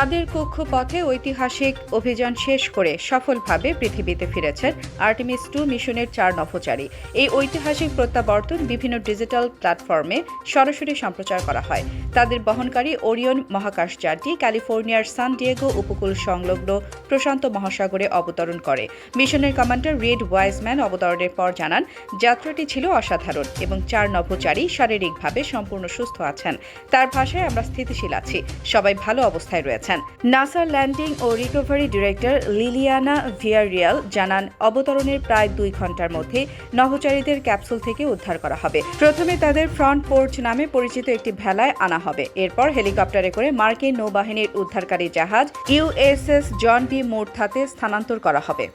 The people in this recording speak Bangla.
চাঁদের কক্ষপথে ঐতিহাসিক অভিযান শেষ করে সফলভাবে পৃথিবীতে ফিরেছেন আর্টেমিস 2 মিশনের 4 নভোচারী। এই ঐতিহাসিক প্রত্যাবর্তন বিভিন্ন ডিজিটাল প্ল্যাটফর্মে সরাসরি সম্প্রচার করা হয়। তাদের বহনকারী ওরিয়ন মহাকাশযানটি ক্যালিফোর্নিয়ার সান ডিয়েগো উপকূল সংলগ্ন প্রশান্ত মহাসাগরে অবতরণ করে। মিশনের কমান্ডার রিড ওয়াইজম্যান অবতরণের পর জানান, যাত্রাটি ছিল অসাধারণ এবং 4 নভোচারী শারীরিকভাবে সম্পূর্ণ সুস্থ আছেন। তার ভাষায়, আমরা স্থিতিশীল আছি, সবাই ভালো অবস্থায় রয়েছেন। নাসার ল্যান্ডিং ও রিকভারি ডিরেক্টর লিলিয়ানা ভিয়ারিয়াল জানান, অবতরণের প্রায় 2 ঘন্টার মধ্যে নভোচারীদের ক্যাপসুল থেকে উদ্ধার করা হবে। প্রথমে তাদের ফ্রন্ট পোর্চ নামে পরিচিত একটি ভেলায় আনা হবে। এরপর হেলিকপ্টারে করে মার্কিন নৌবাহিনীর উদ্ধারকারী জাহাজ ইউএসএস জন বি মুরথাতে স্থানান্তর করা হবে।